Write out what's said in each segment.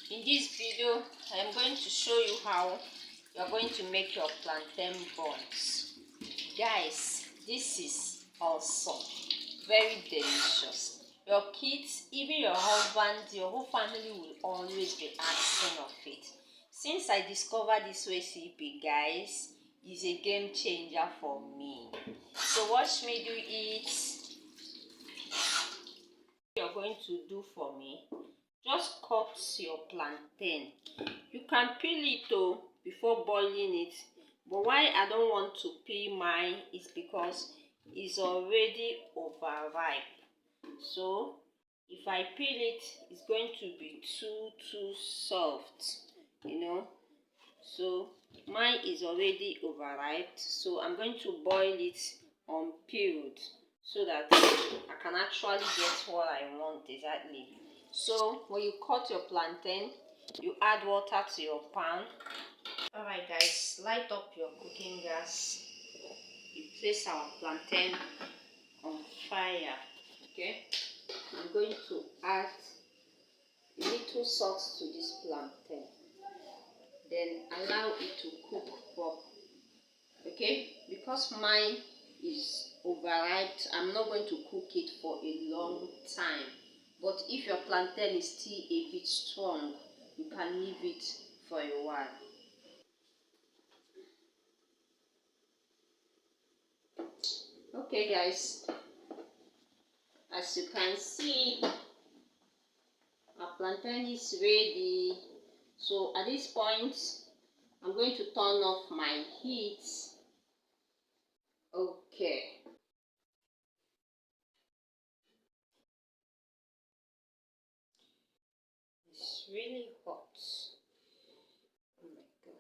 In this video, I am going to show you how you are going to make your plantain buns. Guys, this is awesome, very delicious. Your kids, even your husband, your whole family will always be asking of it. Since I discovered this recipe, guys, is a game changer for me. So watch me do it. You're going to do for me, just cut your plantain. You can peel it though before boiling it, but why I don't want to peel mine is because it's already overripe. So if I peel it, it's going to be too soft, so mine is already overripe, so I'm going to boil it unpeeled so that I can actually get what I want exactly. So when you cut your plantain, you add water to your pan. Alright guys, light up your cooking gas. You place our plantain on fire. Okay, I'm going to add little salt to this plantain, then allow it to cook for, okay, because mine is overripe, I'm not going to cook it for a long time. But if your plantain is still a bit strong, you can leave it for a while. Okay guys, as you can see, our plantain is ready. So at this point, I'm going to turn off my heat. Okay. It's really hot. Oh my god.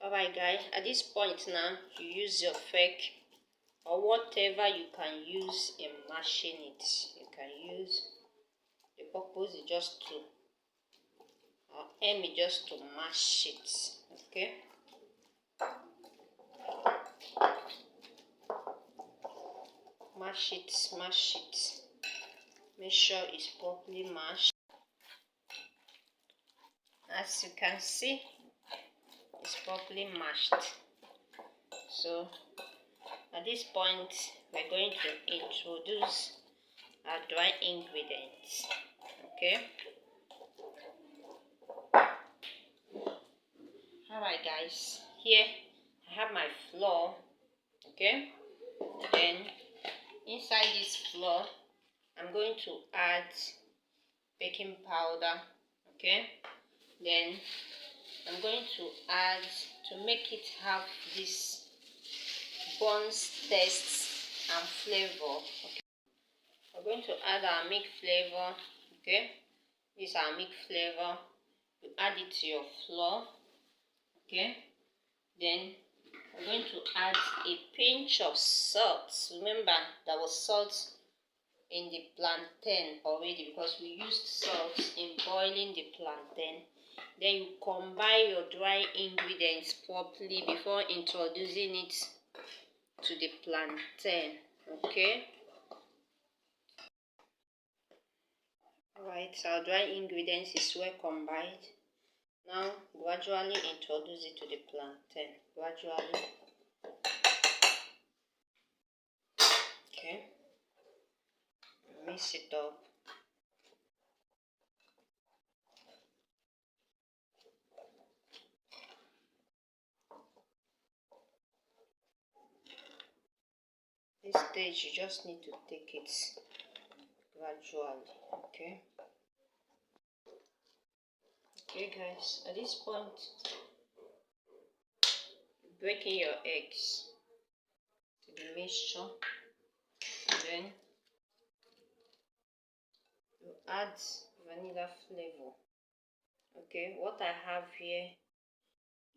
Alright guys, at this point now, you use your fork or whatever you can use in mashing it. You can use, the purpose is just to, our aim is just to mash it. Okay. Mash it, smash it. Make sure it's properly mashed. As you can see, it's properly mashed. So at this point, we're going to introduce our dry ingredients. Okay. Alright guys, here I have my flour. Okay. Then inside this flour, I'm going to add baking powder. Okay. Then I'm going to add, to make it have this buns taste and flavor. Okay. We're going to add our milk flavor. Okay. This is our milk flavor. You add it to your flour. Okay. Then I'm going to add a pinch of salt. Remember, there was salt in the plantain already because we used salt in boiling the plantain. Then you combine your dry ingredients properly before introducing it to the plantain. Okay. Alright, so our dry ingredients is well combined. Now gradually introduce it to the plantain. Gradually. Okay. Mix it up. This stage you just need to take it gradually. Okay. Okay guys, at this point, breaking your eggs to the mixture. Then you add vanilla flavor. Okay, what I have here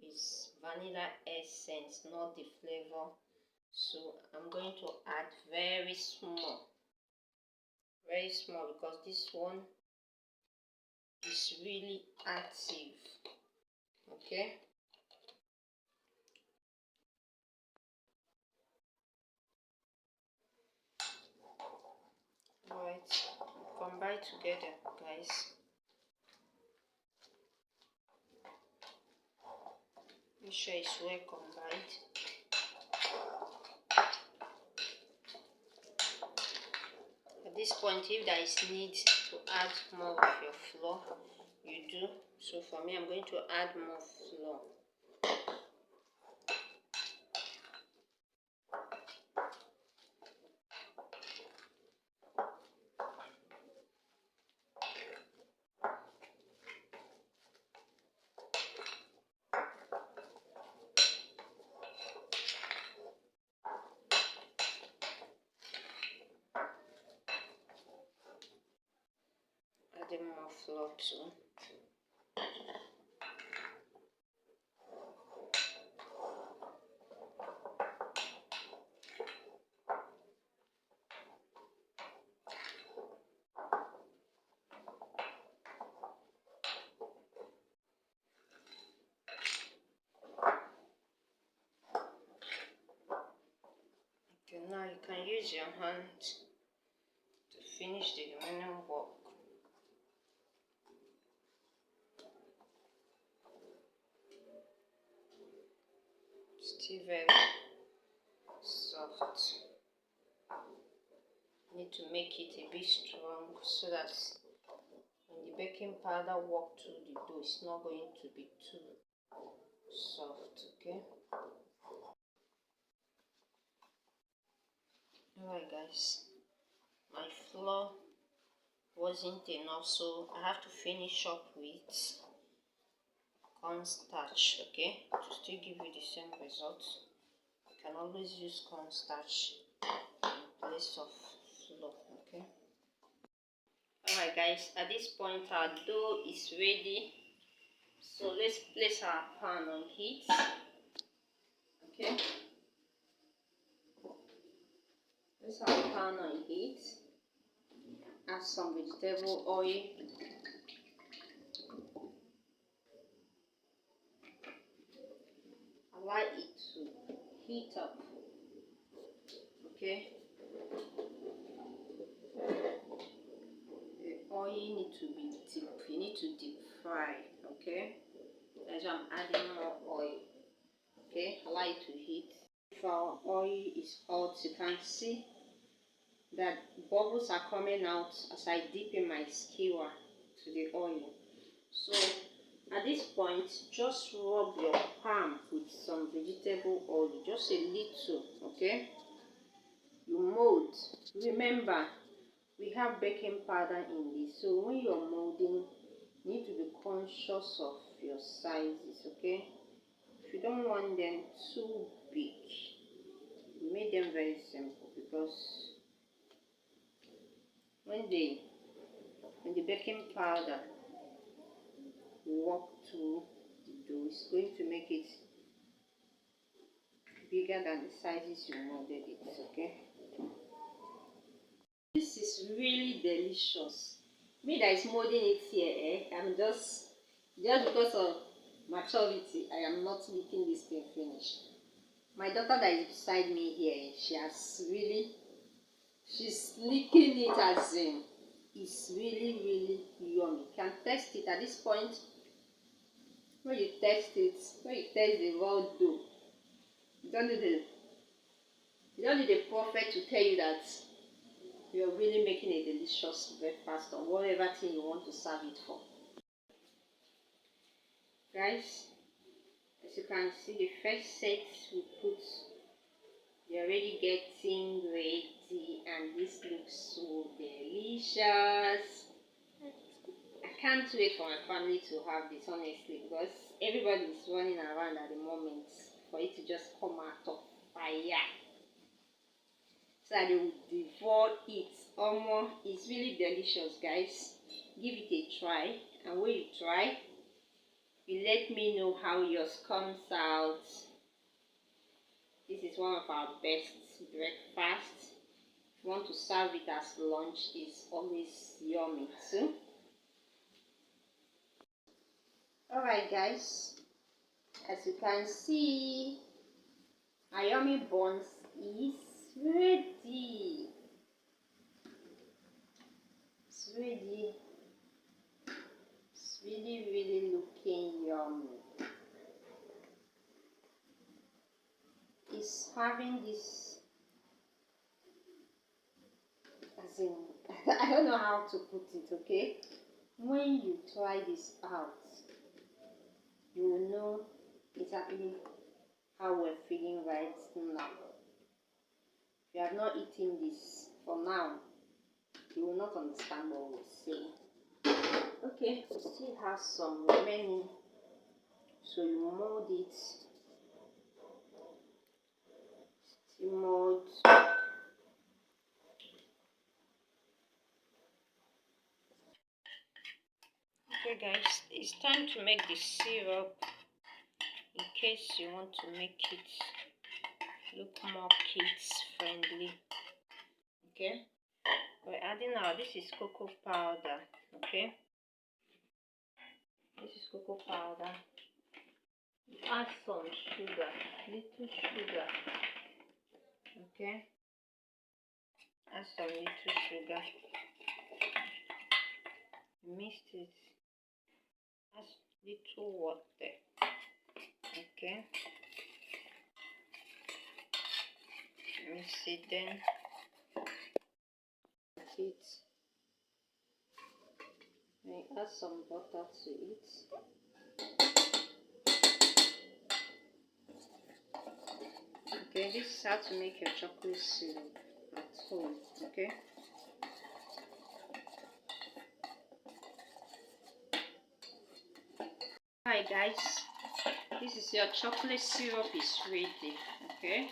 is vanilla essence, not the flavor. So I'm going to add very small because this one is really active. Okay. Let's combine together, guys. Make sure it's well combined. At this point, if there is need to add more of your flour, you do. So for me, I'm going to add more flour. Adding more flour too. Okay, now you can use your hand to finish the remaining work. Still very soft. Need to make it a bit strong so that when the baking powder work through the dough, it's not going to be too soft. Okay. Alright, guys. My flour wasn't enough, so I have to finish up with cornstarch. Okay, to still give you the same result. You can always use cornstarch in place of flour. Okay. Alright, guys, at this point our dough is ready, so let's place our pan on heat. Okay, place our pan on heat. Add some vegetable oil. Allow it to heat up. Okay, the oil need to be deep. You need to deep fry. Okay, that's why I'm adding more oil. Okay, allow it to heat. If our oil is hot, you can see that bubbles are coming out as I dip in my skewer to the oil. So at this point, just rub your palm with some vegetable oil, just a little. Okay, you mold. Remember, we have baking powder in this, so when you're molding, you need to be conscious of your sizes. Okay, if you don't want them too big, you make them very simple, because when the baking powder walk through the dough, it's going to make it bigger than the sizes you molded it. Okay, this is really delicious. Me that is molding it here, I'm just because of maturity, I am not making this thing finish. My daughter that is beside me here, she's licking it as in it's really yummy. You can taste it at this point. When you taste the raw dough, you don't need a prophet to tell you that you're really making a delicious breakfast or whatever thing you want to serve it for. Guys, as you can see, the first set we put, they're already getting ready, and this looks so delicious. I can't wait for my family to have this, honestly, because everybody is running around at the moment for it to just come out of fire, so that they will devour it. It's really delicious, guys. Give it a try, and when you try, you let me know how yours comes out. This is one of our best breakfasts. If you want to serve it as lunch, it's always yummy too. Alright, guys, as you can see, our yummy buns is ready. really looking yummy. It's having this, as in, I don't know how to put it, okay? When you try this out, you will know exactly how we're feeling right now. If you have not eaten this for now, you will not understand what we're saying. Okay, we still have some remaining, so you mold it. You mold. Okay guys, it's time to make the syrup, in case you want to make it look more kids friendly. Okay, we're adding now, this is cocoa powder. Okay, this is cocoa powder. Add some sugar, little sugar. Okay, add some little sugar. Mix it. Add little water. Okay, mix it, then it. And add some butter to it. Okay, this is how to make your chocolate syrup at home. Okay, hi guys, this is your chocolate syrup is ready. Okay,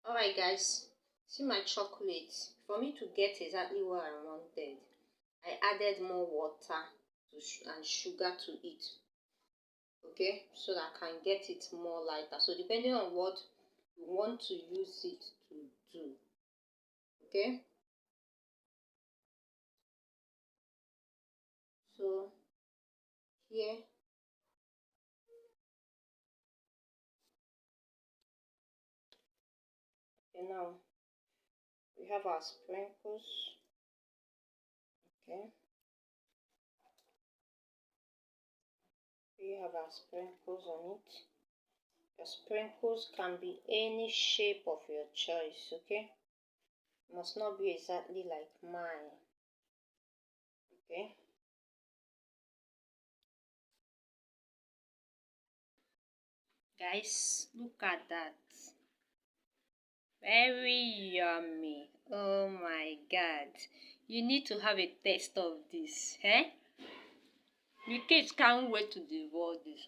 alright guys, see my chocolate. For me to get exactly what I wanted, I added more water and sugar to it. Okay, so that I can get it more lighter. So depending on what you want to use it to do. Okay, so here and now we have our sprinkles. Okay, we have our sprinkles on it. Your sprinkles can be any shape of your choice. Okay, it must not be exactly like mine. Okay, guys, look at that. Very yummy. Oh my god, you need to have a taste of this, eh? The kids can't wait to devour this.